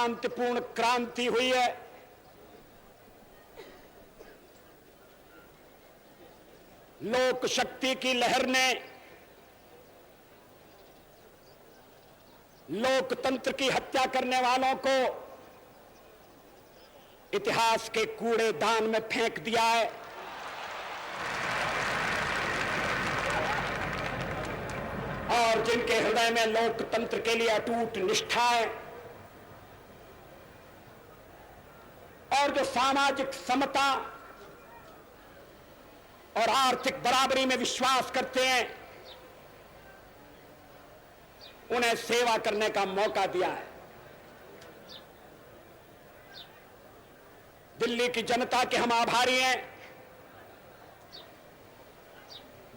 शांतिपूर्ण क्रांति हुई है। लोक शक्ति की लहर ने लोकतंत्र की हत्या करने वालों को इतिहास के कूड़ेदान में फेंक दिया है। और जिनके हृदय में लोकतंत्र के लिए अटूट निष्ठा है और जो सामाजिक समता और आर्थिक बराबरी में विश्वास करते हैं, उन्हें सेवा करने का मौका दिया है। दिल्ली की जनता के हम आभारी हैं,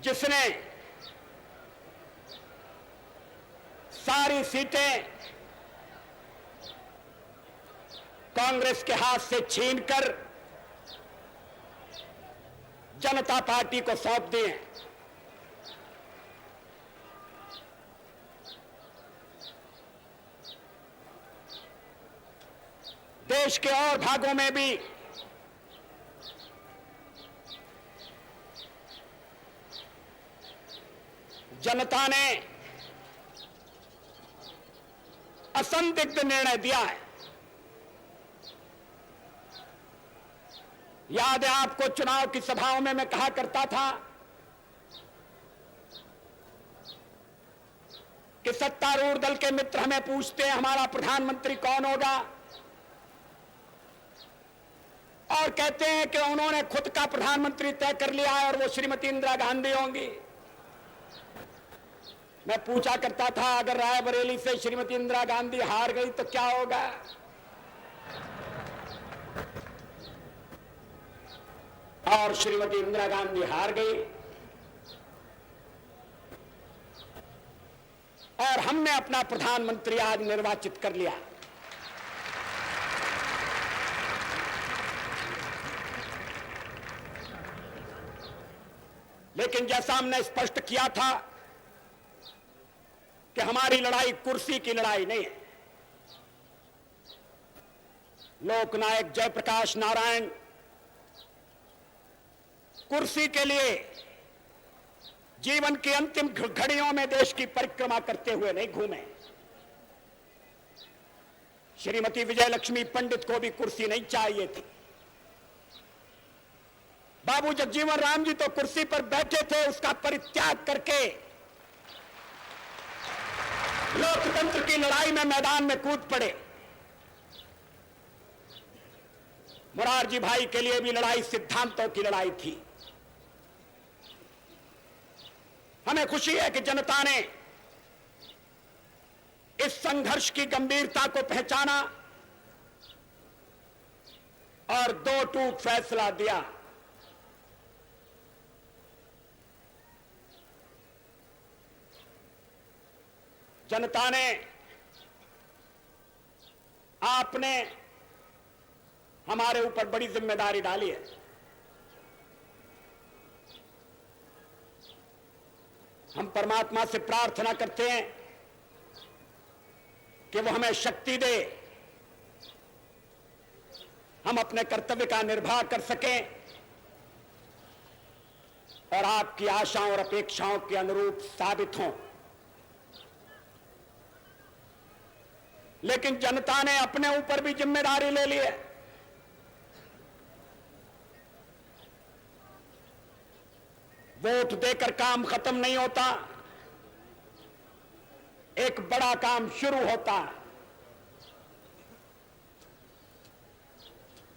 जिसने सारी सीटें कांग्रेस के हाथ से छीनकर जनता पार्टी को सौंप दी हैं। देश के और भागों में भी जनता ने असंदिग्ध निर्णय दिया है। याद है आपको, चुनाव की सभाओं में मैं कहा करता था कि सत्तारूढ़ दल के मित्र हमें पूछते हैं हमारा प्रधानमंत्री कौन होगा, और कहते हैं कि उन्होंने खुद का प्रधानमंत्री तय कर लिया है और वो श्रीमती इंदिरा गांधी होंगी। मैं पूछा करता था, अगर रायबरेली से श्रीमती इंदिरा गांधी हार गई तो क्या होगा? और श्रीमती इंदिरा गांधी हार गई और हमने अपना प्रधानमंत्री आज निर्वाचित कर लिया। लेकिन जैसा हमने स्पष्ट किया था कि हमारी लड़ाई कुर्सी की लड़ाई नहीं है। लोकनायक जयप्रकाश नारायण कुर्सी के लिए जीवन की अंतिम घड़ियों में देश की परिक्रमा करते हुए नहीं घूमे। श्रीमती विजयलक्ष्मी पंडित को भी कुर्सी नहीं चाहिए थी। बाबू जगजीवन राम जी तो कुर्सी पर बैठे थे, उसका परित्याग करके लोकतंत्र की लड़ाई में मैदान में कूद पड़े। मोरारजी भाई के लिए भी लड़ाई सिद्धांतों की लड़ाई थी। हमें खुशी है कि जनता ने इस संघर्ष की गंभीरता को पहचाना और दो टूक फैसला दिया। जनता ने आपने हमारे ऊपर बड़ी जिम्मेदारी डाली है। हम परमात्मा से प्रार्थना करते हैं कि वो हमें शक्ति दे, हम अपने कर्तव्य का निर्वाह कर सकें और आपकी आशाओं और अपेक्षाओं के अनुरूप साबित हों। लेकिन जनता ने अपने ऊपर भी जिम्मेदारी ले ली है। वोट देकर काम खत्म नहीं होता, एक बड़ा काम शुरू होता है।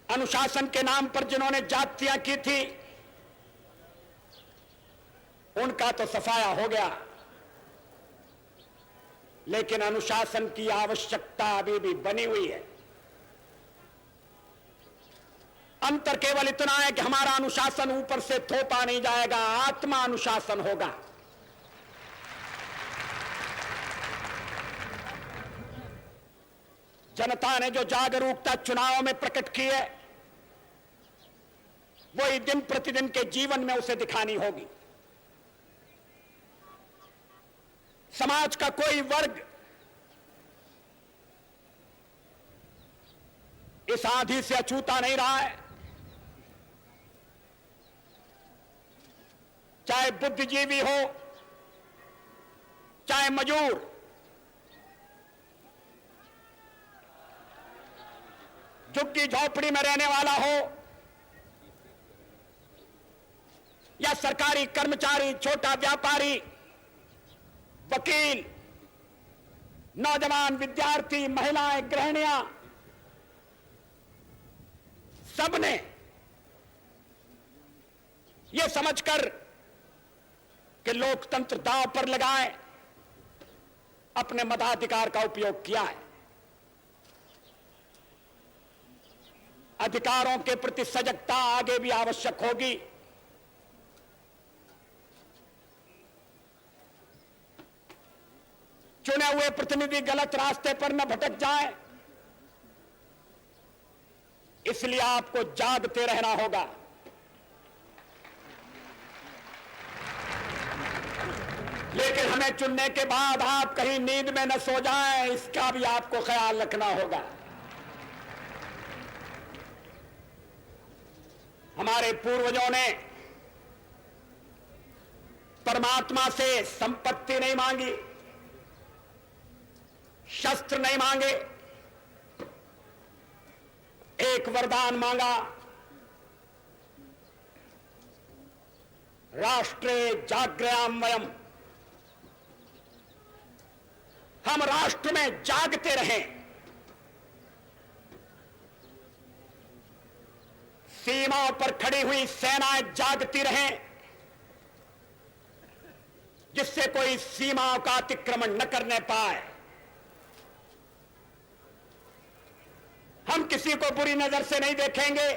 अनुशासन के नाम पर जिन्होंने जातियां की थी, उनका तो सफाया हो गया, लेकिन अनुशासन की आवश्यकता अभी भी बनी हुई है। अंतर केवल इतना है कि हमारा अनुशासन ऊपर से थोपा नहीं जाएगा, आत्मा अनुशासन होगा। जनता ने जो जागरूकता चुनाव में प्रकट की है, वही दिन प्रतिदिन के जीवन में उसे दिखानी होगी। समाज का कोई वर्ग इस आंधी से अछूता नहीं रहा है। चाहे बुद्धिजीवी हो, चाहे मजूर, झुग्गी झोपड़ी में रहने वाला हो या सरकारी कर्मचारी, छोटा व्यापारी, वकील, नौजवान, विद्यार्थी, महिलाएं, गृहिणियां, सबने यह समझकर कि लोकतंत्र दांव पर लगाए अपने मताधिकार का उपयोग किया है। अधिकारों के प्रति सजगता आगे भी आवश्यक होगी। चुने हुए प्रतिनिधि गलत रास्ते पर न भटक जाएं, इसलिए आपको जागते रहना होगा। लेकिन हमें चुनने के बाद आप कहीं नींद में न सो जाएं, इसका भी आपको ख्याल रखना होगा। हमारे पूर्वजों ने परमात्मा से संपत्ति नहीं मांगी, शस्त्र नहीं मांगे, एक वरदान मांगा, राष्ट्रे जाग्रयाम वयम। हम राष्ट्र में जागते रहें, सीमाओं पर खड़ी हुई सेनाएं जागती रहें, जिससे कोई सीमाओं का अतिक्रमण न करने पाए। हम किसी को बुरी नजर से नहीं देखेंगे,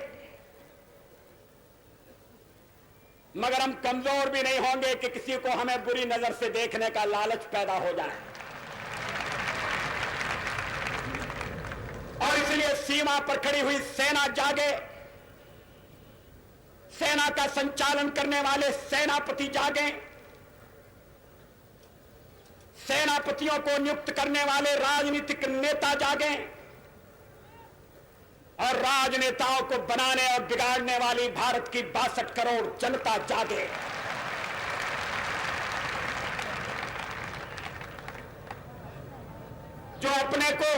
मगर हम कमजोर भी नहीं होंगे कि किसी को हमें बुरी नजर से देखने का लालच पैदा हो जाए। और इसलिए सीमा पर खड़ी हुई सेना जागे, सेना का संचालन करने वाले सेनापति जागें, सेनापतियों को नियुक्त करने वाले राजनीतिक नेता जागें, और राजनेताओं को बनाने और बिगाड़ने वाली भारत की 62 करोड़ जनता जागे। जो अपने को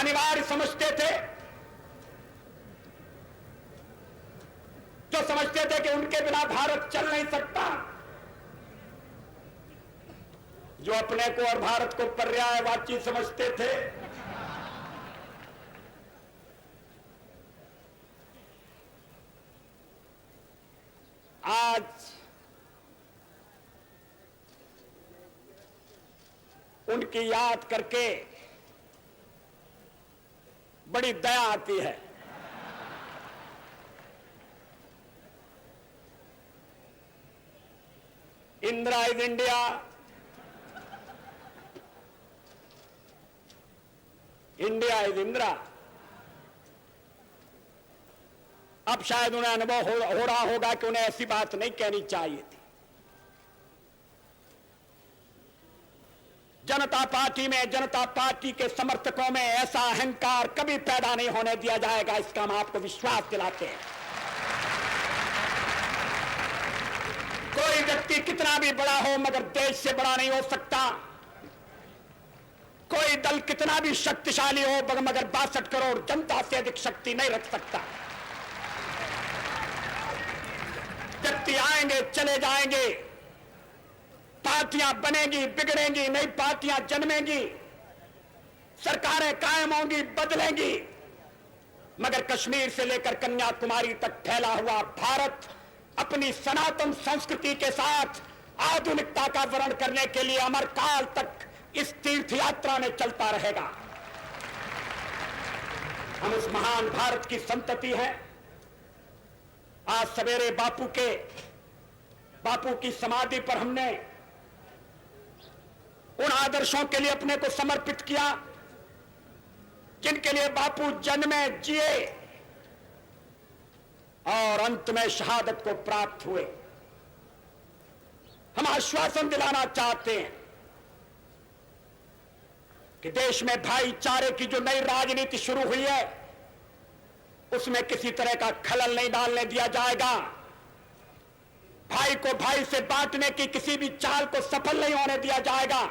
अनिवार्य समझते थे, जो समझते थे कि उनके बिना भारत चल नहीं सकता, जो अपने को और भारत को पर्यायवाची समझते थे, आज उनकी याद करके बड़ी दया आती है। Indira is India, India is Indira. अब शायद उन्हें अनुभव हो रहा होगा कि उन्हें ऐसी बात नहीं कहनी चाहिए थी। जनता पार्टी में, जनता पार्टी के समर्थकों में ऐसा अहंकार कभी पैदा नहीं होने दिया जाएगा, इसका हम आपको विश्वास दिलाते हैं। कोई व्यक्ति कितना भी बड़ा हो मगर देश से बड़ा नहीं हो सकता। कोई दल कितना भी शक्तिशाली हो मगर 62 करोड़ जनता से अधिक शक्ति नहीं रख सकता। व्यक्ति आएंगे, चले जाएंगे, पार्टियां बनेंगी, बिगड़ेंगी, नई पार्टियां जन्मेंगी, सरकारें कायम होंगी, बदलेंगी, मगर कश्मीर से लेकर कन्याकुमारी तक फैला हुआ भारत अपनी सनातन संस्कृति के साथ आधुनिकता का वर्ण करने के लिए अमर काल तक इस तीर्थ यात्रा में चलता रहेगा। हम उस महान भारत की संतति हैं। आज सवेरे बापू की समाधि पर हमने उन आदर्शों के लिए अपने को समर्पित किया जिनके लिए बापू जन्मे, जिए और अंत में शहादत को प्राप्त हुए। हम आश्वासन दिलाना चाहते हैं कि देश में भाईचारे की जो नई राजनीति शुरू हुई है उसमें किसी तरह का खलल नहीं डालने दिया जाएगा। भाई को भाई से बांटने की किसी भी चाल को सफल नहीं होने दिया जाएगा।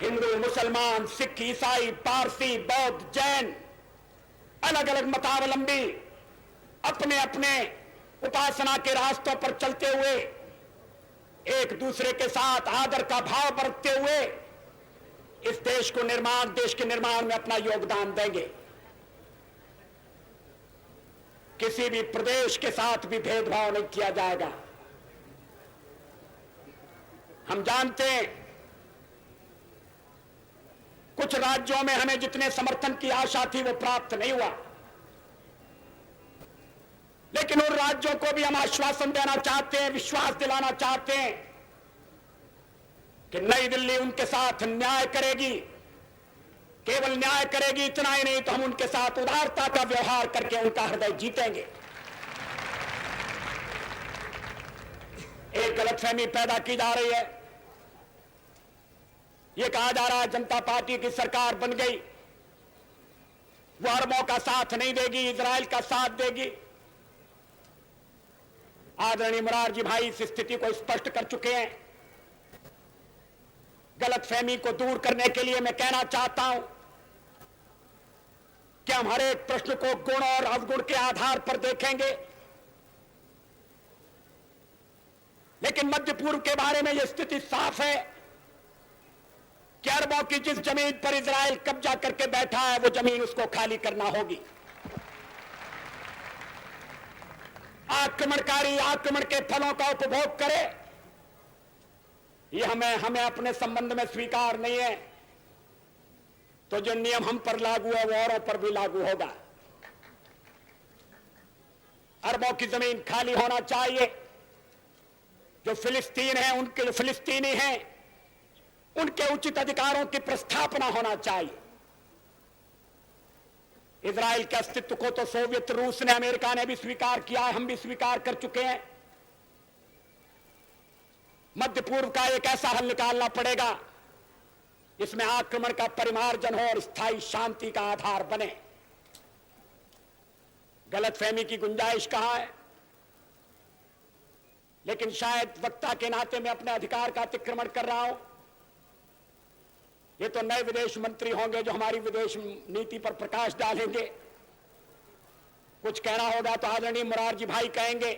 हिंदू, मुसलमान, सिख, ईसाई, पारसी, बौद्ध, जैन, अलग अलग मतावलंबी अपने अपने उपासना के रास्तों पर चलते हुए एक दूसरे के साथ आदर का भाव बरतते हुए इस देश के निर्माण में अपना योगदान देंगे। किसी भी प्रदेश के साथ भी भेदभाव नहीं किया जाएगा। हम जानते हैं कुछ राज्यों में हमें जितने समर्थन की आशा थी वो प्राप्त नहीं हुआ, लेकिन उन राज्यों को भी हम आश्वासन देना चाहते हैं, विश्वास दिलाना चाहते हैं कि नई दिल्ली उनके साथ न्याय करेगी। केवल न्याय करेगी इतना ही नहीं, तो हम उनके साथ उदारता का व्यवहार करके उनका हृदय जीतेंगे। एक गलतफहमी पैदा की जा रही है, यह कहा जा रहा है जनता पार्टी की सरकार बन गई, वो अरबों का साथ नहीं देगी, इजराइल का साथ देगी। आदरणीय मोरारजी भाई इस स्थिति को स्पष्ट कर चुके हैं। गलतफहमी को दूर करने के लिए मैं कहना चाहता हूं कि हम हर एक प्रश्न को गुण और अवगुण के आधार पर देखेंगे, लेकिन मध्य पूर्व के बारे में यह स्थिति साफ है कि अरबों की जिस जमीन पर इजराइल कब्जा करके बैठा है वो जमीन उसको खाली करना होगी। आक्रमणकारी आक्रमण के फलों का उपभोग करे, ये हमें अपने संबंध में स्वीकार नहीं है, तो जो नियम हम पर लागू है वो औरों पर भी लागू होगा। अरबों की जमीन खाली होना चाहिए। जो फिलिस्तीन है, उनके जो फिलिस्तीनी हैं उनके उचित अधिकारों की प्रस्थापना होना चाहिए। इजराइल के अस्तित्व को तो सोवियत रूस ने, अमेरिका ने भी स्वीकार किया है, हम भी स्वीकार कर चुके हैं। मध्य पूर्व का एक ऐसा हल निकालना पड़ेगा इसमें आक्रमण का परिमार्जन हो और स्थायी शांति का आधार बने। गलतफहमी की गुंजाइश कहां है, लेकिन शायद वक्ता के नाते मैं अपने अधिकार का अतिक्रमण कर रहा हूं। ये तो नए विदेश मंत्री होंगे जो हमारी विदेश नीति पर प्रकाश डालेंगे। कुछ कहना होगा तो आदरणीय मोरारजी भाई कहेंगे,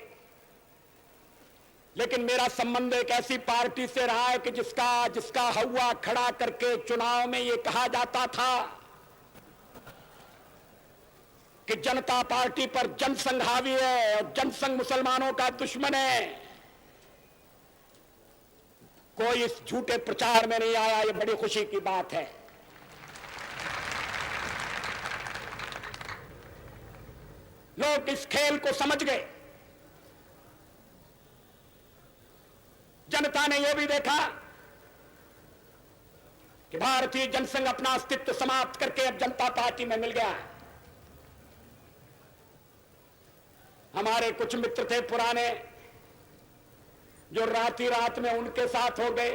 लेकिन मेरा संबंध एक ऐसी पार्टी से रहा है कि जिसका हवा खड़ा करके चुनाव में ये कहा जाता था कि जनता पार्टी पर जनसंघ हावी है और जनसंघ मुसलमानों का दुश्मन है। कोई इस झूठे प्रचार में नहीं आया, ये बड़ी खुशी की बात है। लोग इस खेल को समझ गए। जनता ने यह भी देखा कि भारतीय जनसंघ अपना अस्तित्व समाप्त करके अब जनता पार्टी में मिल गया है। हमारे कुछ मित्र थे पुराने जो रात ही रात में उनके साथ हो गए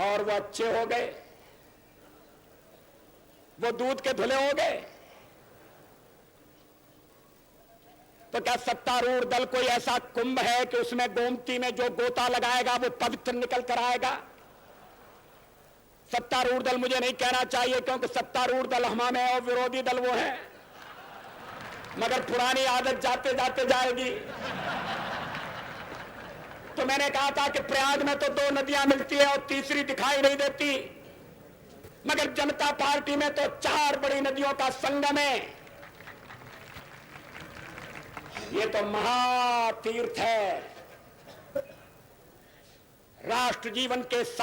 और वो अच्छे हो गए, वो दूध के धुले हो गए। तो क्या सत्तारूढ़ दल कोई ऐसा कुंभ है कि उसमें गोमती में जो गोता लगाएगा वो पवित्र निकल कर आएगा? सत्तारूढ़ दल मुझे नहीं कहना चाहिए क्योंकि सत्तारूढ़ दल हम है और विरोधी दल वो है, मगर पुरानी आदत जाते जाते जाएगी। तो मैंने कहा था कि प्रयाग में तो 2 नदियां मिलती है और तीसरी दिखाई नहीं देती, मगर जनता पार्टी में तो 4 बड़ी नदियों का संगम है। ये तो महातीर्थ है। राष्ट्र जीवन के साथ